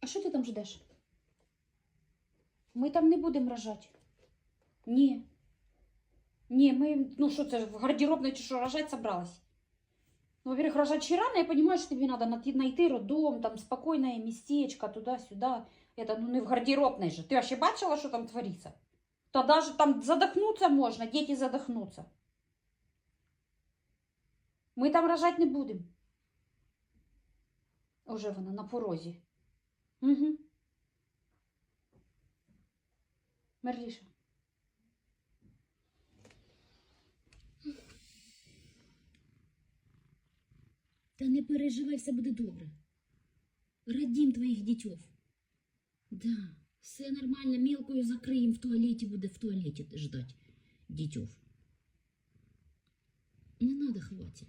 А що ти там ждеш? Ми там не будемо рожати. Ні. Ні, ми, ну що це, в гардеробной чи що, рожать собралась? Ну, во-первых, рожать ще рано, я понимаю, что тебе надо найти роддом, там, спокойное местечко, туда-сюда. Это, ну, не в гардеробной же. Ты вообще бачила, что там творится? То даже там задохнуться можно, дети задохнутся. Ми там рожать не будемо. Уже вона на порозі. Угу. Мерліша. Та не переживай, все буде добре. Радім твоїх дітьов. Да, все нормально, мілкою закриємо в туалеті, буде в туалеті ждать дітьов. Не надо, хватит.